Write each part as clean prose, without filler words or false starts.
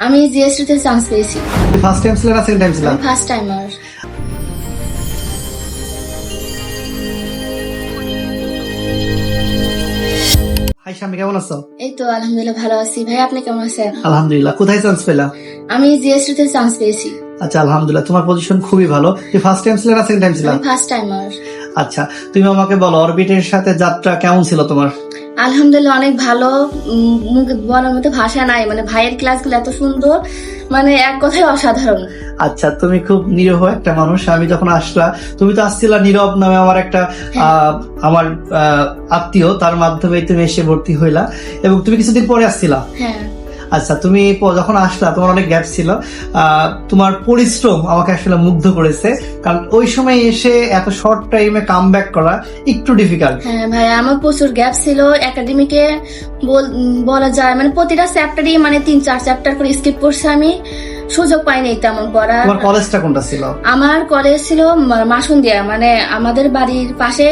আমি জিএসটি তে চান্স পেয়েছি। ফার্স্ট টাইম ছিল না সেকেন্ড টাইম ছিল? আমি ফার্স্ট টাইমার। হাই শামি, কেমন আছো? এই তো আলহামদুলিল্লাহ ভালো আছি। ভাই আপনি কেমন আছেন? আলহামদুলিল্লাহ। কোথায় চান্স পেলা? আমি জিএসটি তে চান্স পেয়েছি। আচ্ছা, আলহামদুলিল্লাহ। তোমার পজিশন খুবই ভালো। ফার্স্ট টাইম ছিল না সেকেন্ড টাইম ছিল? আমি ফার্স্ট টাইমার। আচ্ছা, তুমি আমাকে বলো অরবিটের সাথে যাত্রা কেমন ছিল তোমার? আলহামদুলিল্লাহ অনেক ভালো। মুখে বলার মতো ভাষা নাই, মানে ভাইয়ের ক্লাসগুলো এত সুন্দর, মানে এক কথায় অসাধারণ। আচ্ছা, তুমি খুব নিরহ একটা মানুষ। আমি যখন আসলা, তুমি তো আসছিলা নীরব নামে আমার একটা আমার আত্মীয়, তার মাধ্যমে তুমি এসে ভর্তি হইলা এবং তুমি কিছুদিন পরে আসছিলা। হ্যাঁ। আচ্ছা, তুমি যখন আসলা তোমার অনেক গ্যাপ ছিল। তোমার পরিশ্রম আমাকে আসলে মুগ্ধ করেছে, কারণ ওই সময় এসে এত শর্ট টাইমে কাম ব্যাক করা একটু ডিফিকাল্ট। হ্যাঁ ভাই, আমার প্রচুর গ্যাপ ছিল একাডেমিকে, বলা যায় মানে প্রতিটা চ্যাপ্টারই মানে 3-4 চ্যাপ্টার করে স্কিপ করছি আমি, সুযোগ পাইনি তেমন পড়ার। তোমার কলেজটা কোনটা ছিল? আমার কলেজ ছিল মাসুন্দিয়া, মানে আমাদের বাড়ির পাশে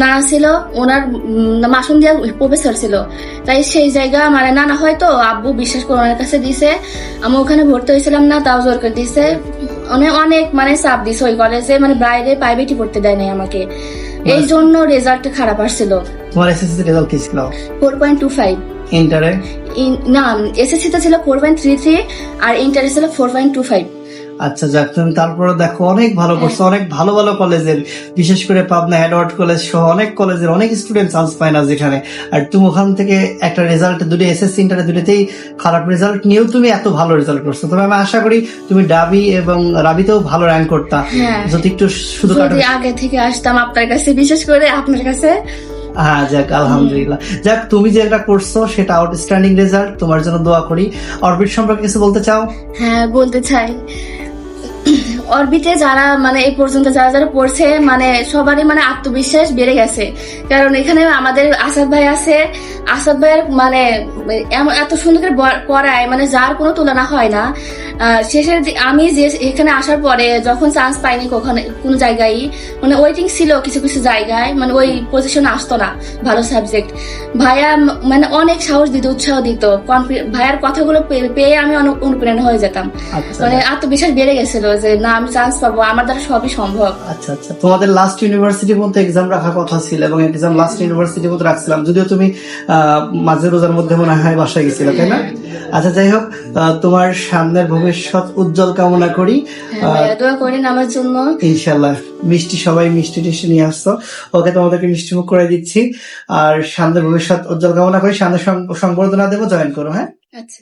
নানা ছিল, ওনার মাসুন্দিয়া প্রফেসর ছিল, তাই সেই জায়গা মানে নানা হয়তো আব্বু বিশ্বাস করে ওনার কাছে দিছে। আমি ওখানে ভর্তি হয়েছিলাম না, তাও জোর করে দিছে। অনেক মানে চাপ দিছে ওই কলেজে, মানে বাইরে প্রাইভেটই পড়তে দেয় নাই আমাকে, এই জন্য রেজাল্ট খারাপ আসছিল। তোমার এসএসসি রেজাল্ট কি ছিল? 4.25। ইন্টারে? না, এসএসসি তে ছিল 4.33 আর ইন্টারে ছিল 4.25। আচ্ছা, যাক, তুমি তারপরে দেখো অনেক ভালো করছো। অনেক ভালো ভালো কলেজের, বিশেষ করে পাবনা এডওয়ার্ড কলেজ সহ অনেক কলেজের অনেক স্টুডেন্ট চান্স পায় না যেখানে, আর তুমি ওখান থেকে একটা রেজাল্ট দুটো এসএসসি ইন্টারে দুটোতেই খারাপ রেজাল্ট নিয়েও তুমি এত ভালো রেজাল্ট করছো। তবে আমি আশা করি তুমি ডাবি এবং রাবিতেও ভালো র্যাঙ্ক করতা যদি একটু শুধু আগে থেকে আসতাম আপনার কাছে, বিশেষ করে আপনার কাছে। হ্যাঁ, যাক আলহামদুলিল্লাহ। যাক, তুমি যেটা করছো সেটা আউটস্ট্যান্ডিং রেজাল্ট, তোমার জন্য দোয়া করি। অরবিট সম্পর্কে কিছু বলতে চাও? হ্যাঁ, বলতে চাই, অরবিটে যারা মানে এই পর্যন্ত যারা যারা পড়ছে, মানে সবারই মানে আত্মবিশ্বাস বেড়ে গেছে। কারণ এখানে আমাদের আসাদ ভাই আছে, আসাদ ভাইয়ের মানে এত সুন্দর করে পড়ায়, মানে যার কোনো তুলনা হয় না। শেষের আমি যে এখানে আসার পরে যখন চান্স পাইনি কোনো জায়গায়, মানে ওয়েটিং ছিল কিছু কিছু জায়গায়, মানে ওই পজিশনে আসতো না ভালো সাবজেক্ট। ভাইয়া মানে অনেক সাহস দিত, উৎসাহ দিত। ভাইয়ার কথাগুলো পেয়ে আমি অনেক অনুপ্রেরণা হয়ে যেতাম, মানে আত্মবিশ্বাস বেড়ে গেছিল যে না, আমি চান্স পাবো, আমার দ্বারা সবই সম্ভব। আচ্ছা আচ্ছা, তোমাদের লাস্ট ইউনিভার্সিটির মধ্যে এক্সাম রাখার কথা ছিল এবং এক্সাম লাস্ট ইউনিভার্সিটির মধ্যে রাখছিলাম, যদিও তুমি মাঝে রোজার মধ্যে মনে হয় বাসায় গেছিলে, তাই না? আচ্ছা, যাই হোক, তোমার সামনের ভবিষ্যৎ উজ্জ্বল কামনা করি। দোয়া করেন আমার জন্য। ইনশাল্লাহ। মিষ্টি, সবাই মিষ্টি টিষ্টি নিয়ে আসছো, ওকে তোমাদেরকে মিষ্টি মুখ করে দিচ্ছি। আর সামনের ভবিষ্যৎ উজ্জ্বল কামনা করি। সামনে সংবর্ধনা দেবো, জয়েন করো। হ্যাঁ, আচ্ছা।